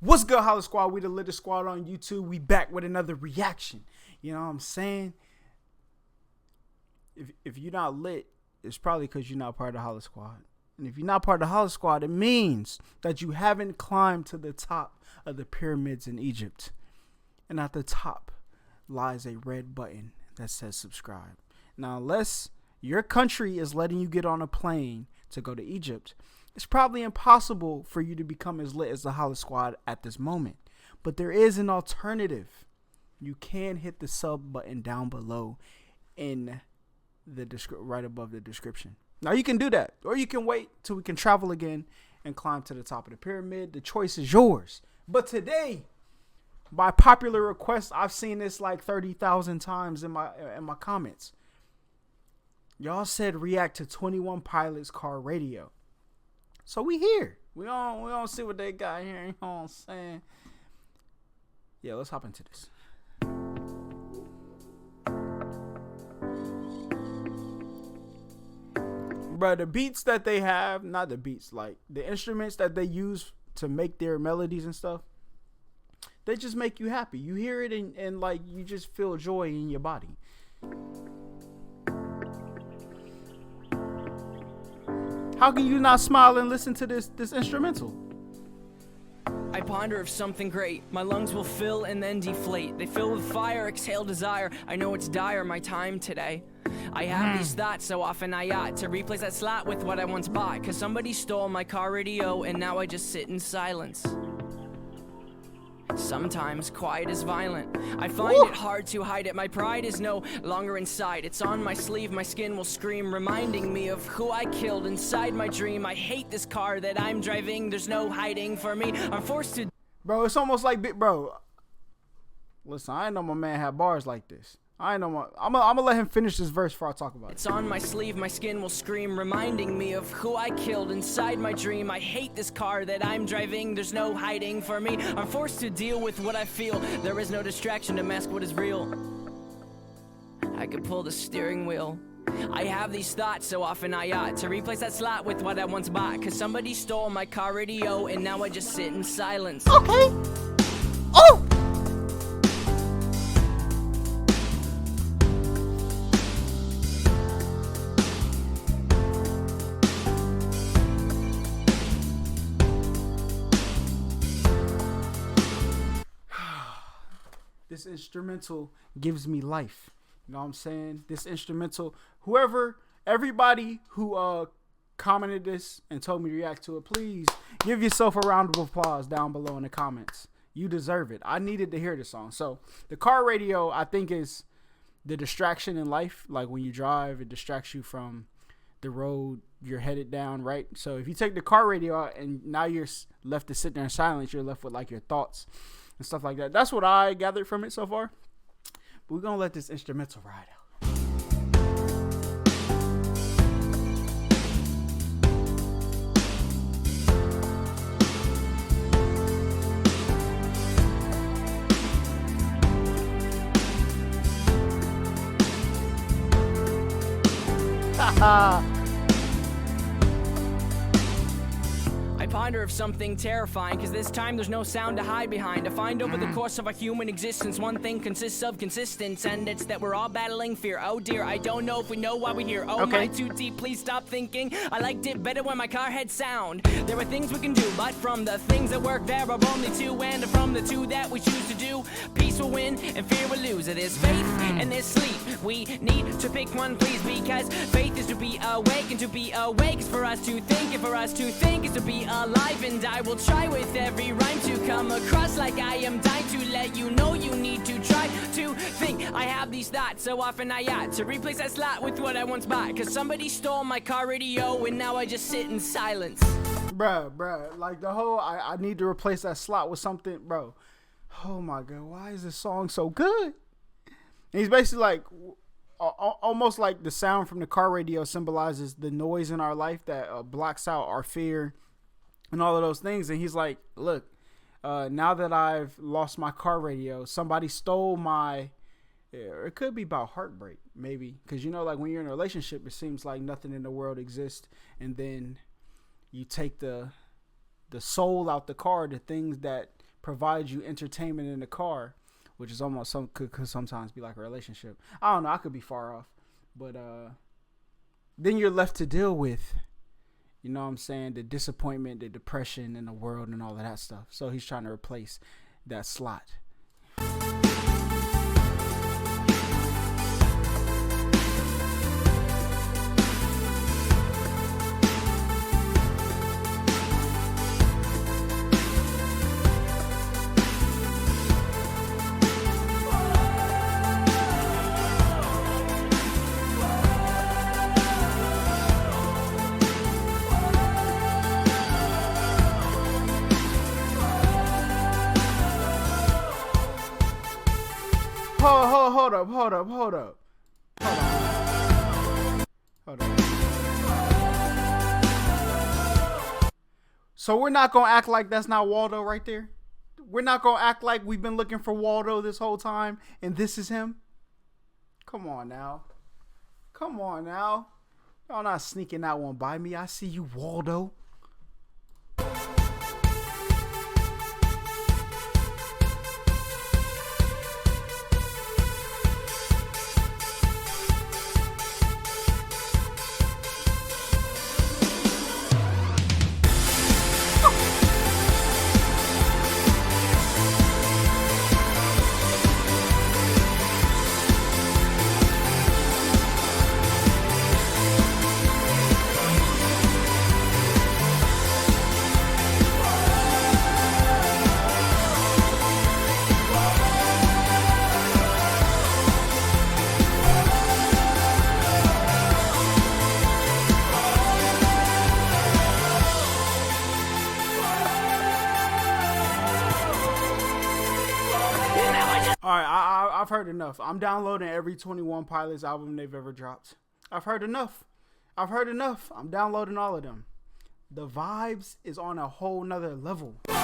What's good, HollaSquad? We the latest squad on YouTube. We back with another reaction. You know what I'm saying? If you're not lit, it's probably because you're not part of the HollaSquad. And if you're not part of the HollaSquad, it means that you haven't climbed to the top of the pyramids in Egypt. And at the top lies a red button that says subscribe. Now, unless your country is letting you get on a plane to go to Egypt, it's probably impossible for you to become as lit as the HollaSquad at this moment. But there is an alternative. You can hit the sub button down below in the right above the description. Now you can do that, or you can wait till we can travel again and climb to the top of the pyramid. The choice is yours. But today, by popular request, I've seen this like 30,000 times in my comments. Y'all said react to 21 Pilots car radio. So we here. We don't see what they got here. You know what I'm saying? Yeah, let's hop into this. Bro, the beats that they have, not the beats, like the instruments that they use to make their melodies and stuff, they just make you happy. You hear it and like you just feel joy in your body. How can you not smile and listen to this instrumental? I ponder of something great. My lungs will fill and then deflate. They fill with fire, exhale desire. I know it's dire, my time today. I have these thoughts so often I ought to replace that slot with what I once bought. Cause somebody stole my car radio and now I just sit in silence. Sometimes quiet is violent. I find it hard to hide it. My pride is no longer inside. It's on my sleeve, my skin will scream, reminding me of who I killed inside my dream. I hate this car that I'm driving. There's no hiding for me. I'm forced to. Bro, it's almost like, bro. Listen, I didn't know my man had bars like this. I know I'm gonna let him finish this verse before I talk about it. It's on my sleeve, my skin will scream, reminding me of who I killed inside my dream. I hate this car that I'm driving. There's no hiding for me. I'm forced to deal with what I feel. There is no distraction to mask what is real. I could pull the steering wheel. I have these thoughts so often I ought to replace that slot with what I once bought. Cause somebody stole my car radio and now I just sit in silence. Okay. Oh! This instrumental gives me life. You know what I'm saying? This instrumental, everybody who commented this and told me to react to it, please give yourself a round of applause down below in the comments. You deserve it. I needed to hear this song. So the car radio, I think, is the distraction in life. Like when you drive, it distracts you from the road you're headed down, right? So if you take the car radio out and now you're left to sit there in silence, you're left with like your thoughts and stuff like that. That's what I gathered from it so far. But we're gonna let this instrumental ride out. I ponder of something terrifying, cause this time there's no sound to hide behind. I find over the course of our human existence, one thing consists of consistence, and it's that we're all battling fear. Oh dear, I don't know if we know why we're here. Oh Okay. my, too deep, please stop thinking. I liked it better when my car had sound. There are things we can do, but from the things that work there are only two, and from the two that we choose to do, peace will win and fear will lose. There's faith and there's sleep. We need to pick one, please, because faith is to be awake, and to be awake is for us to think, and for us to think is to be alive. And I will try with every rhyme to come across like I am dying to let you know you need to try to think. I have these thoughts so often I ought to replace that slot with what I once bought. Cause somebody stole my car radio and now I just sit in silence. Bruh, like the whole I need to replace that slot with something, bro. Oh my god, why is this song so good? And he's basically like almost like the sound from the car radio symbolizes the noise in our life that blocks out our fear and all of those things. And he's like, look, now that I've lost my car radio, somebody stole my, it could be about heartbreak, maybe. Because, you know, like when you're in a relationship, it seems like nothing in the world exists. And then you take the soul out the car, the things that provide you entertainment in the car, which is almost could sometimes be like a relationship. I don't know. I could be far off, but then you're left to deal with, you know what I'm saying, the disappointment, the depression in the world, and all of that stuff. So he's trying to replace that slot. Hold up. So we're not going to act like that's not Waldo right there? We're not going to act like we've been looking for Waldo this whole time and this is him? Come on now. Y'all not sneaking that one by me. I see you, Waldo. I've heard enough. I'm downloading every 21 Pilots album they've ever dropped. I've heard enough. I'm downloading all of them. The vibes is on a whole nother level. And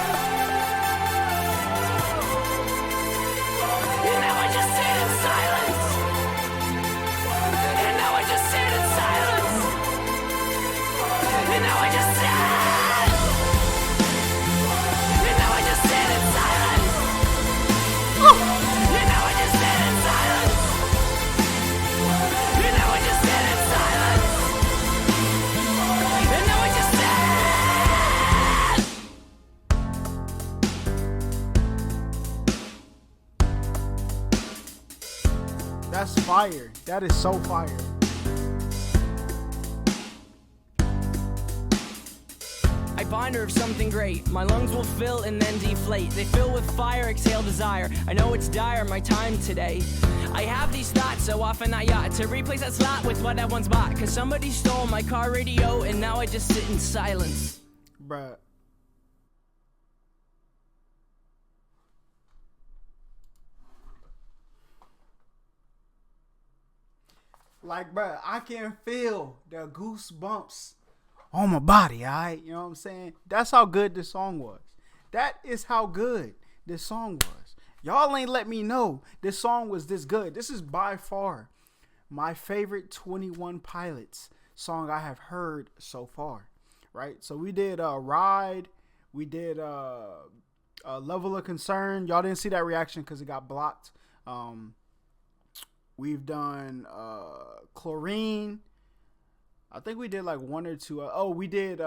now I just sit in silence. And now I just sit in silence. And now I just sit. And now I just sit in silence. And now I just sit in silence. And now I just sit in silence. And now I just sit. That's fire. That is so fire. I ponder of something great. My lungs will fill and then deflate. They fill with fire, exhale desire. I know it's dire, my time today. I have these thoughts so often I ought to replace that slot with what I once bought. Cause somebody stole my car radio and now I just sit in silence. Bruh. Like, bruh, I can feel the goosebumps on my body, alright? You know what I'm saying? That's how good this song was. That is how good this song was. Y'all ain't let me know this song was this good. This is by far my favorite 21 Pilots song I have heard so far, right? So we did Ride. We did Level of Concern. Y'all didn't see that reaction because it got blocked. We've done Chlorine. I think we did like one or two. We did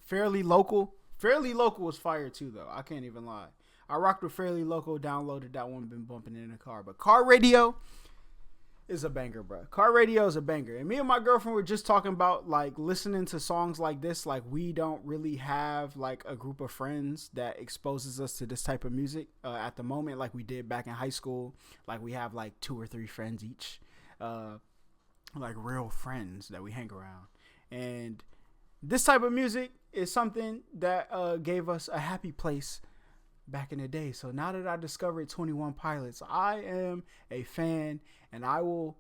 Fairly Local. Fairly Local was fire too, though. I can't even lie. I rocked with Fairly Local, downloaded that one, been bumping it in the car. But Car Radio is a banger, bro. Car Radio is a banger. And me and my girlfriend were just talking about like listening to songs like this. Like we don't really have like a group of friends that exposes us to this type of music at the moment, like we did back in high school. Like we have like 2 or 3 friends each, like real friends that we hang around. And this type of music is something that gave us a happy place back in the day. So now that I discovered 21 Pilots, I am a fan, and I will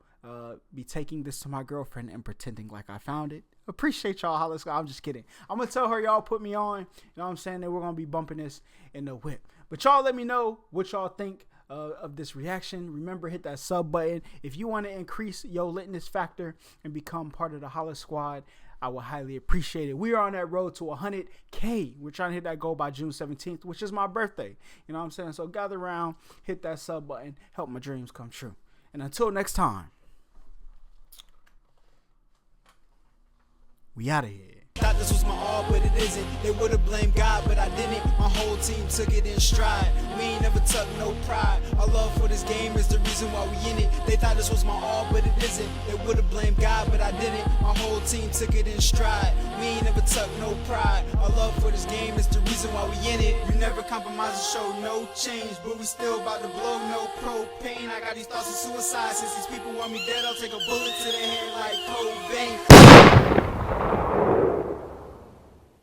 be taking this to my girlfriend and pretending like I found it. Appreciate y'all, HollaSquad. I'm just kidding. I'm gonna tell her y'all put me on. You know what I'm saying? That we're gonna be bumping this in the whip. But y'all let me know what y'all think of this reaction. Remember, hit that sub button if you want to increase your litness factor and become part of the HollaSquad. I would highly appreciate it. We are on that road to 100K. We're trying to hit that goal by June 17th, which is my birthday. You know what I'm saying? So gather around, hit that sub button, help my dreams come true. And until next time, we out of here. Thought this was my all, but it isn't. They would've blamed God, but I didn't. My whole team took it in stride. We ain't never took no pride. Our love for this game is the reason why we in it. They thought this was my all, but it isn't. They would've blamed God, but I didn't. My whole team took it in stride. We ain't never took no pride. Our love for this game is the reason why we in it. We never compromise and show no change, but we still about to blow no propane. I got these thoughts of suicide. Since these people want me dead, I'll take a bullet to the head like Cobain.